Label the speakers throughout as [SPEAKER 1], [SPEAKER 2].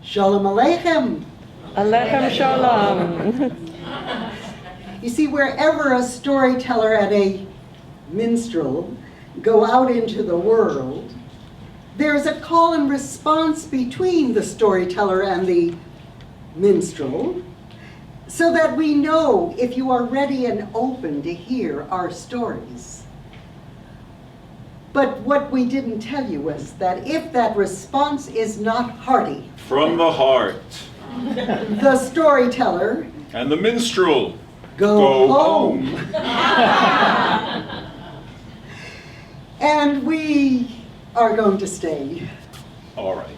[SPEAKER 1] Shalom Aleichem.
[SPEAKER 2] Alechem Shalom.
[SPEAKER 1] You see, wherever a storyteller and a minstrel go out into the world, there's a call and response between the storyteller and the minstrel, so that we know if you are ready and open to hear our stories. But what we didn't tell you was that if that response is not hearty,
[SPEAKER 3] from the heart,
[SPEAKER 1] the storyteller
[SPEAKER 3] and the minstrel
[SPEAKER 1] go home. And we are going to stay.
[SPEAKER 3] All right.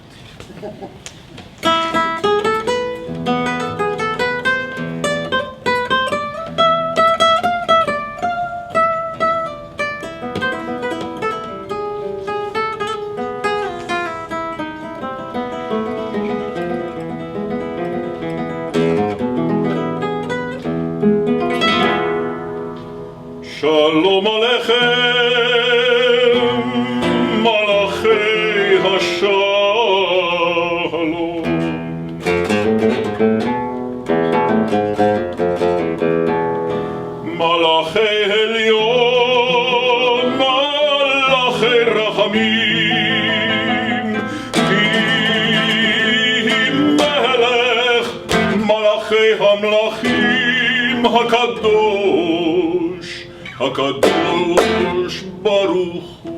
[SPEAKER 3] Shalom Aleichem, Malachei HaShalom. Malachei Elyon, Malachei Rachamim, Vihim Melech, Malachei HaMlachim HaKadosh. HaKadosh Baruch Hu.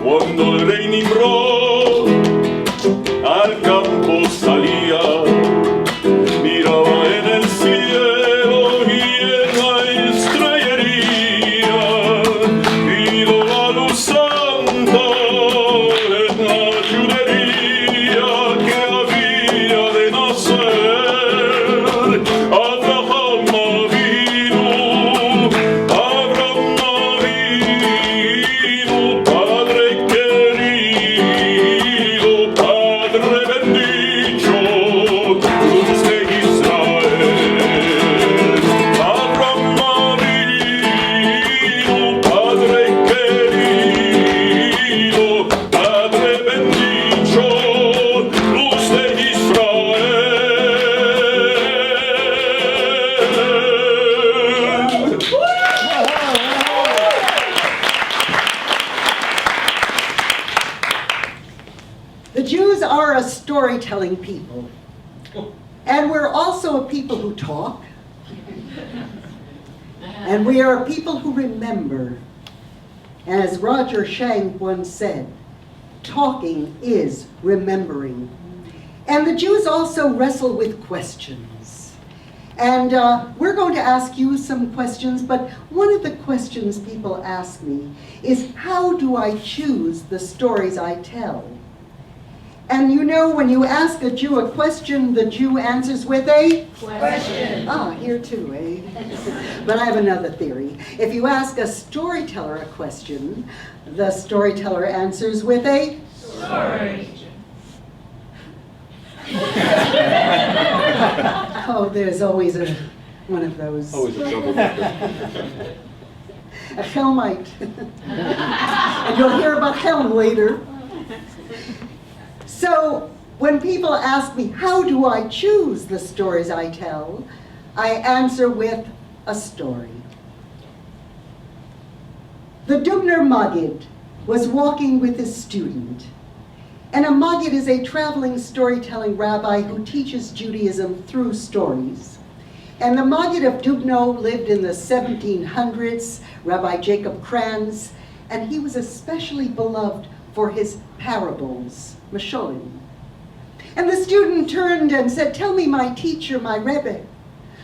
[SPEAKER 3] Cuando el rey Nimrod al campo salía, miraba en el cielo y en la estrellería, y la luz santa en la judería que había de nacer.
[SPEAKER 1] Storytelling people, and we're also a people who talk, and we are a people who remember. As Roger Shank once said, talking is remembering. And the Jews also wrestle with questions, and we're going to ask you some questions, but one of the questions people ask me is, how do I choose the stories I tell? And you know, when you ask a Jew a question, the Jew answers with a
[SPEAKER 4] question.
[SPEAKER 1] Ah, here too, eh? But I have another theory. If you ask a storyteller a question, the storyteller answers with a
[SPEAKER 4] story.
[SPEAKER 1] Oh, there's always one of those.
[SPEAKER 3] Always a troublemaker.
[SPEAKER 1] A Helmite. And you'll hear about Helm later. So when people ask me, how do I choose the stories I tell, I answer with a story. The Dubner Maggid was walking with his student. And a Maggid is a traveling storytelling rabbi who teaches Judaism through stories. And the Maggid of Dubno lived in the 1700s, Rabbi Jacob Kranz, and he was especially beloved for his parables, Masholim. And the student turned and said, "Tell me, my teacher, my Rebbe,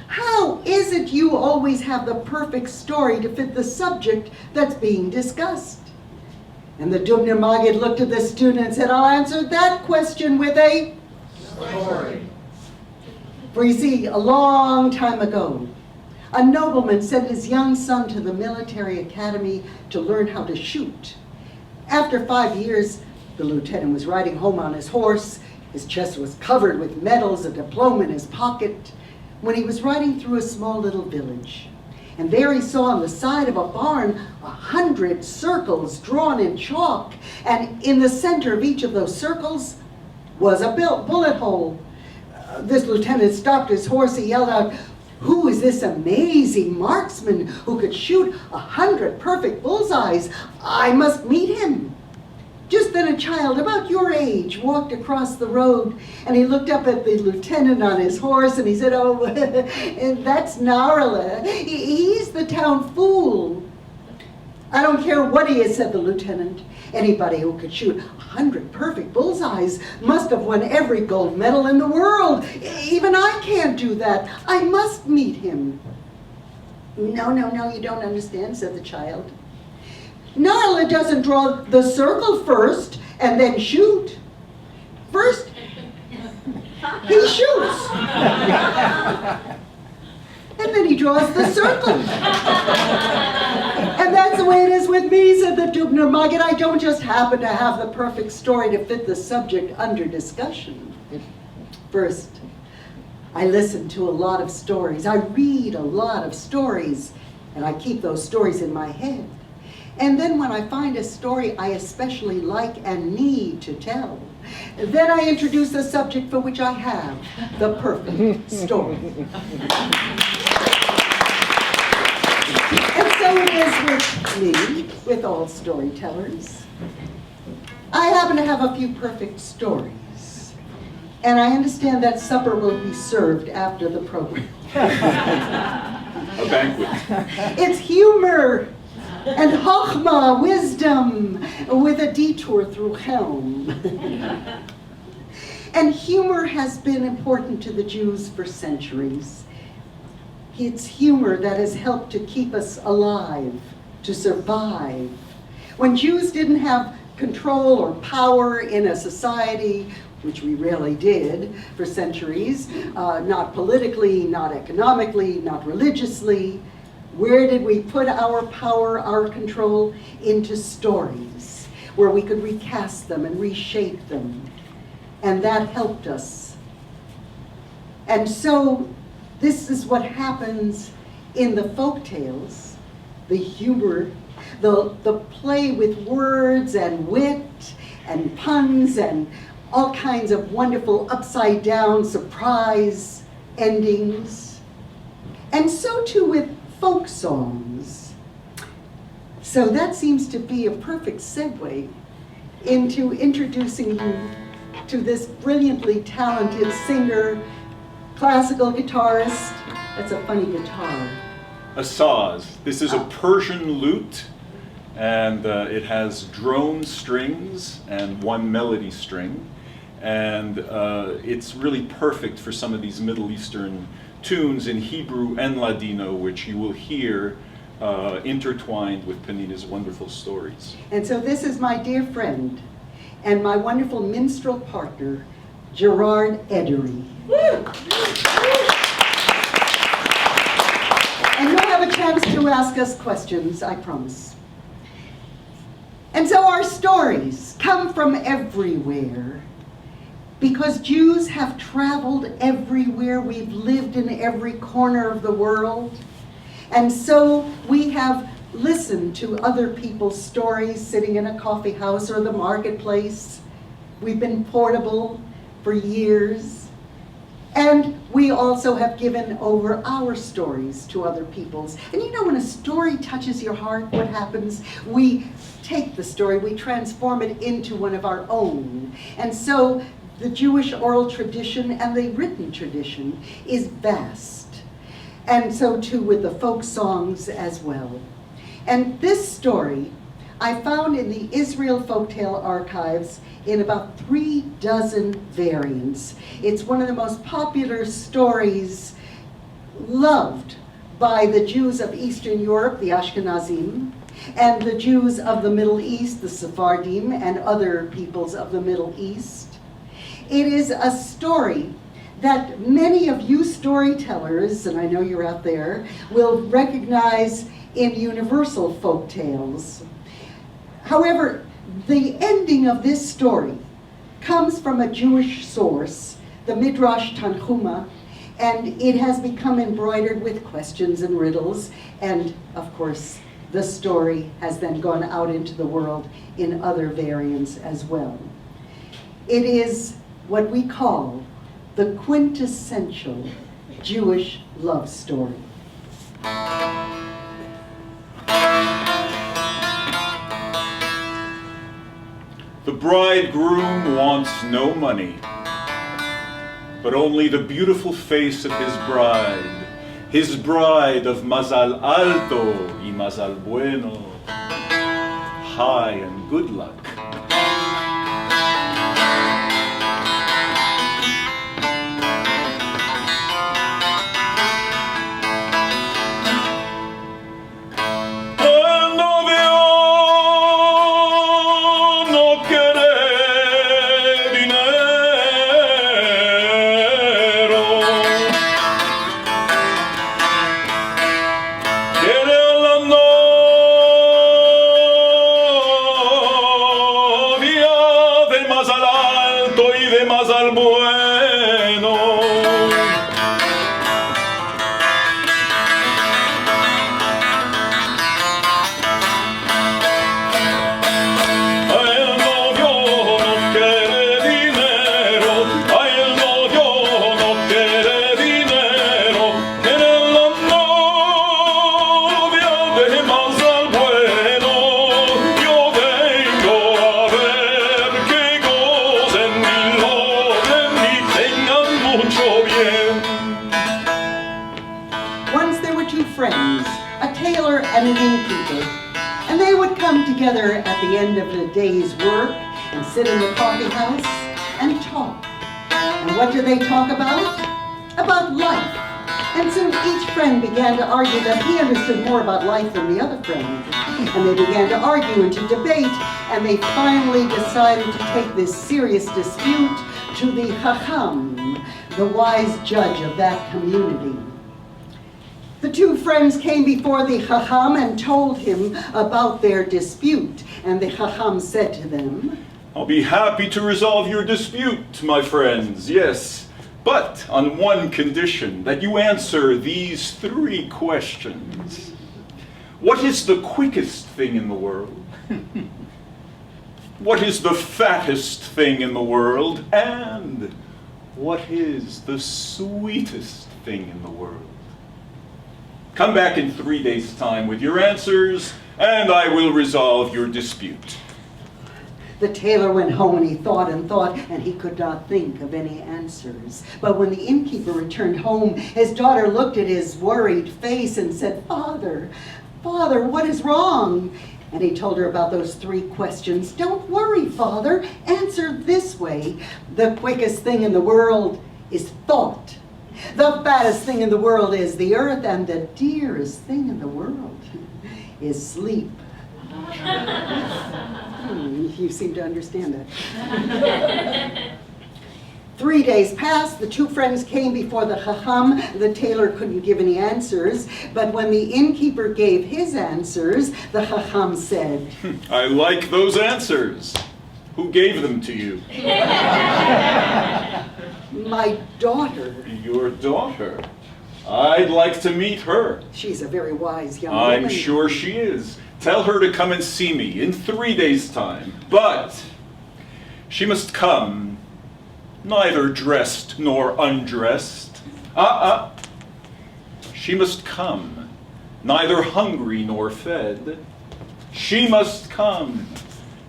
[SPEAKER 1] how is it you always have the perfect story to fit the subject that's being discussed?" And the Dubner Maggid looked at the student and said, "I'll answer that question with a story." For you see, a long time ago, a nobleman sent his young son to the military academy to learn how to shoot. After 5 years, the lieutenant was riding home on his horse. His chest was covered with medals, a diploma in his pocket, when he was riding through a small little village. And there he saw on the side of a barn 100 circles drawn in chalk. And in the center of each of those circles was a bullet hole. This lieutenant stopped his horse. He yelled out, "Who is this amazing marksman who could shoot 100 perfect bullseyes? I must meet him." Just then a child about your age walked across the road, and he looked up at the lieutenant on his horse and he said, "Oh, that's Narla. He's the town fool." "I don't care what he is," said the lieutenant. "Anybody who could shoot 100 perfect bullseyes must have won every gold medal in the world. Even I can't do that. I must meet him." No, you don't understand," said the child. "Narla doesn't draw the circle first and then shoot. First, he shoots. And then he draws the circle." "And that's the way it is with me," said the Dubner Maggid. "I don't just happen to have the perfect story to fit the subject under discussion. First, I listen to a lot of stories. I read a lot of stories, and I keep those stories in my head. And then when I find a story I especially like and need to tell, then I introduce the subject for which I have the perfect story." And so it is with me, with all storytellers. I happen to have a few perfect stories. And I understand that supper will be served after the program.
[SPEAKER 3] A banquet.
[SPEAKER 1] It's humor and Hokhma, wisdom, with a detour through Helm. And humor has been important to the Jews for centuries. It's humor that has helped to keep us alive, to survive. When Jews didn't have control or power in a society, which we really did for centuries, not politically, not economically, not religiously, where did we put our power, our control? Into stories, where we could recast them and reshape them. And that helped us. And so this is what happens in the folk tales, the humor, the play with words and wit and puns and all kinds of wonderful upside down surprise endings. And so too with folk songs. So that seems to be a perfect segue into introducing you to this brilliantly talented singer, classical guitarist. That's a funny guitar.
[SPEAKER 3] A saz. This is a Persian lute, and it has drone strings and one melody string. And it's really perfect for some of these Middle Eastern tunes in Hebrew and Ladino, which you will hear intertwined with Peninnah's wonderful stories. And
[SPEAKER 1] so this is my dear friend and my wonderful minstrel partner, Gerard Edery. And you'll have a chance to ask us questions, I promise. And so our stories come from everywhere, because Jews have traveled everywhere. We've lived in every corner of the world. And so we have listened to other people's stories sitting in a coffee house or the marketplace. We've been portable for years. And we also have given over our stories to other people's. And you know, when a story touches your heart, what happens? We take the story, we transform it into one of our own. And so the Jewish oral tradition and the written tradition is vast. And so too with the folk songs as well. And this story I found in the Israel Folktale archives in about 36 variants. It's one of the most popular stories loved by the Jews of Eastern Europe, the Ashkenazim, and the Jews of the Middle East, the Sephardim, and other peoples of the Middle East. It is a story that many of you storytellers, and I know you're out there, will recognize in universal folk tales. However, the ending of this story comes from a Jewish source, the Midrash Tanchuma, And it has become embroidered with questions and riddles, and of course, the story has then gone out into the world in other variants as well. It is what we call the quintessential Jewish love story.
[SPEAKER 3] The bridegroom wants no money, but only the beautiful face of his bride of mazal alto y mazal bueno, high and good luck.
[SPEAKER 1] And an innkeeper, and they would come together at the end of the day's work and sit in the coffee house and talk. And what do they talk about? About life. And soon each friend began to argue that he understood more about life than the other friend. And they began to argue and to debate, and they finally decided to take this serious dispute to the Hokhma, the wise judge of that community. The two friends came before the Hokhma and told him about their dispute. And the Hokhma said to them,
[SPEAKER 3] I'll be happy to resolve your dispute, my friends, yes, but on one condition, that you answer these 3 questions. What is the quickest thing in the world? What is the fattest thing in the world? And what is the sweetest thing in the world? Come back in 3 days' time with your answers, and I will resolve your dispute.
[SPEAKER 1] The tailor went home and he thought, and he could not think of any answers. But when the innkeeper returned home, his daughter looked at his worried face and said, Father, what is wrong? And he told her about those 3 questions. Don't worry, Father, answer this way. The quickest thing in the world is thought. The fattest thing in the world is the earth, and the dearest thing in the world is sleep. You seem to understand that. 3 days passed, the 2 friends came before the Hokhma. The tailor couldn't give any answers, but when the innkeeper gave his answers, the Hokhma said,
[SPEAKER 3] I like those answers. Who gave them to you?
[SPEAKER 1] My daughter.
[SPEAKER 3] Your daughter? I'd like to meet her.
[SPEAKER 1] She's a very wise young woman.
[SPEAKER 3] I'm sure she is. Tell her to come and see me in 3 days' time. But she must come neither dressed nor undressed. She must come neither hungry nor fed. She must come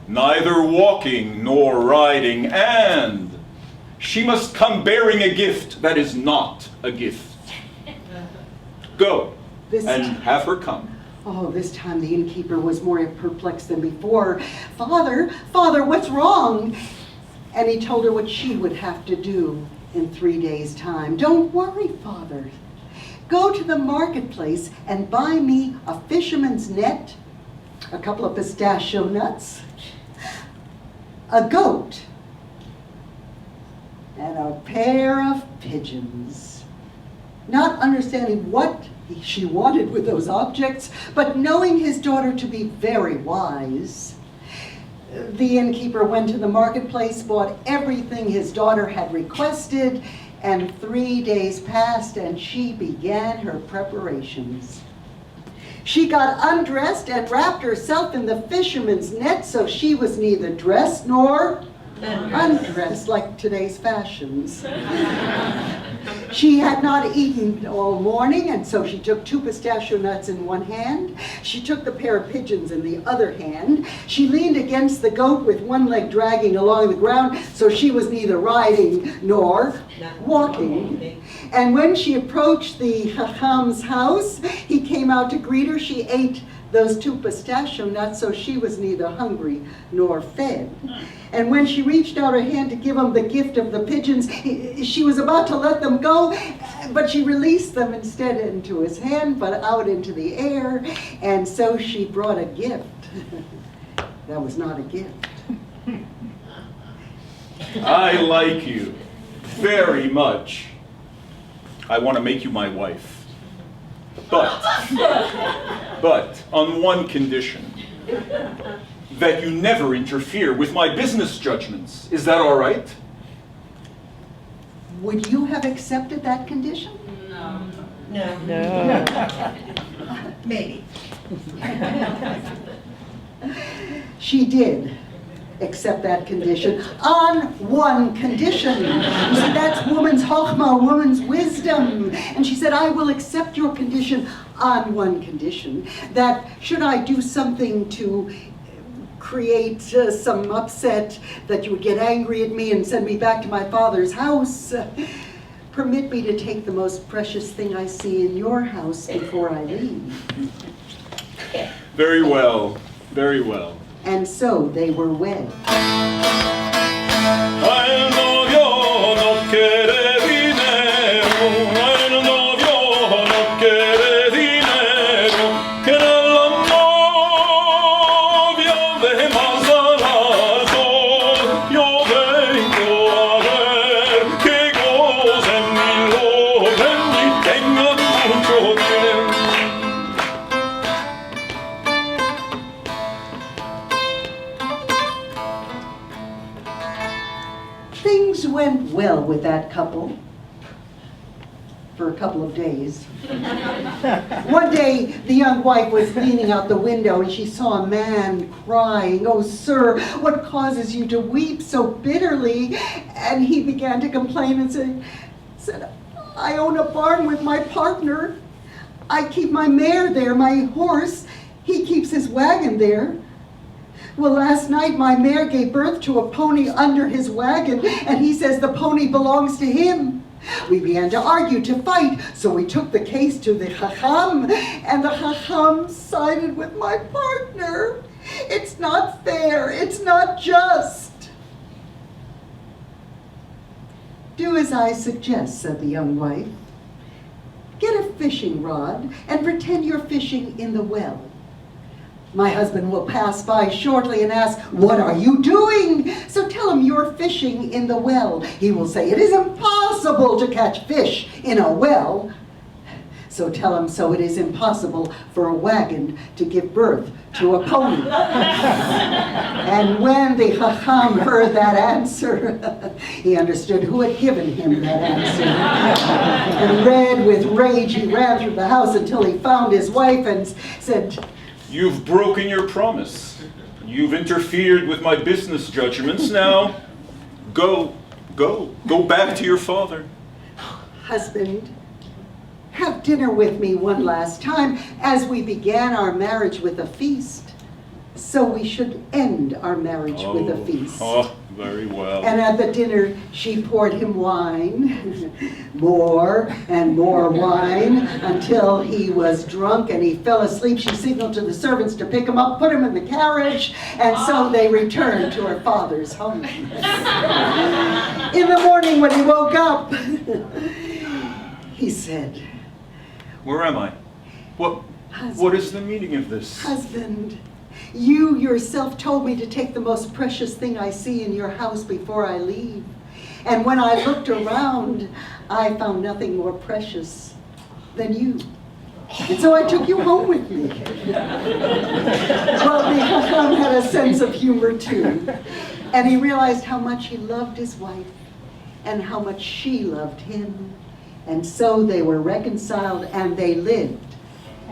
[SPEAKER 3] neither walking nor riding, and she must come bearing a gift that is not a gift. Go and have her come.
[SPEAKER 1] Oh, this time the innkeeper was more perplexed than before. Father, what's wrong? And he told her what she would have to do in 3 days' time. Don't worry, Father. Go to the marketplace and buy me a fisherman's net, a couple of pistachio nuts, a goat, and a pair of pigeons. Not understanding what she wanted with those objects, but knowing his daughter to be very wise, the innkeeper went to the marketplace, bought everything his daughter had requested, And 3 days passed, and she began her preparations. She got undressed and wrapped herself in the fisherman's net, so she was neither dressed nor undressed like today's fashions. She had not eaten all morning, and so she took 2 pistachio nuts in one hand. She took the pair of pigeons in the other hand. She leaned against the goat with one leg dragging along the ground, so she was neither riding nor walking. And when she approached the Chacham's house, he came out to greet her. She ate those 2 pistachio nuts, so she was neither hungry nor fed. And when she reached out her hand to give him the gift of the pigeons, she was about to let them go, but she released them instead into his hand, but out into the air, and so she brought a gift. That was not a gift.
[SPEAKER 3] I like you very much. I want to make you my wife. But on one condition, that you never interfere with my business judgments. Is that all right?
[SPEAKER 1] Would you have accepted that condition?
[SPEAKER 2] No.
[SPEAKER 5] Maybe.
[SPEAKER 1] She did accept that condition on one condition. You see, that's woman's Hokhma, woman's wisdom. And she said, I will accept your condition on one condition, that should I do something to create some upset, that you would get angry at me and send me back to my father's house, permit me to take the most precious thing I see in your house before I leave.
[SPEAKER 3] Very well, very well.
[SPEAKER 1] And so they were wed. Things went well with that couple for a couple of days. One day, the young wife was leaning out the window and she saw a man crying. "Oh, sir, what causes you to weep so bitterly?" And he began to complain and said, "I own a barn with my partner. I keep my mare there, my horse. He keeps his wagon there. Well, last night my mare gave birth to a pony under his wagon, and he says the pony belongs to him. We began to argue, to fight, so we took the case to the Chacham, and the Chacham sided with my partner. It's not fair, it's not just." "Do as I suggest," said the young wife. "Get a fishing rod and pretend you're fishing in the well. My husband will pass by shortly and ask, 'What are you doing?' So tell him you're fishing in the well. He will say, 'It is impossible to catch fish in a well.' So tell him, so it is impossible for a wagon to give birth to a pony." And when the Chacham heard that answer, he understood who had given him that answer. And red with rage, he ran through the house until he found his wife and said,
[SPEAKER 3] You've broken your promise. You've interfered with my business judgments. Now, go back to your father.
[SPEAKER 1] "Husband, have dinner with me one last time, as we began our marriage with a feast. So we should end our marriage with a feast."
[SPEAKER 3] Oh, very well.
[SPEAKER 1] And at the dinner, she poured him wine, more and more wine, until he was drunk and he fell asleep. She signaled to the servants to pick him up, put him in the carriage, and so they returned to her father's home. In the morning when he woke up, he said,
[SPEAKER 3] Where am I? What is the meaning of this?
[SPEAKER 1] "Husband, you yourself told me to take the most precious thing I see in your house before I leave. And when I looked around, I found nothing more precious than you. And so I took you home with me." Well, the Chacham had a sense of humor too. And he realized how much he loved his wife. and how much she loved him. And so they were reconciled and they lived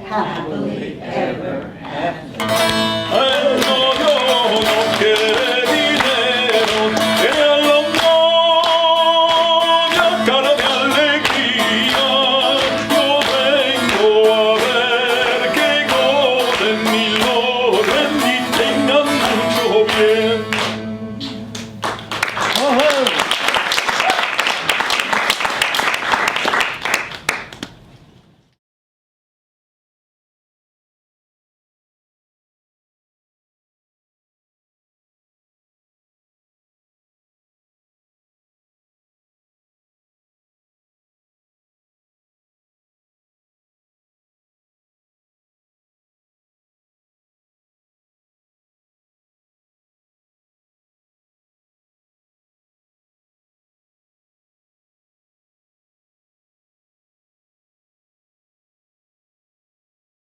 [SPEAKER 1] happily ever after.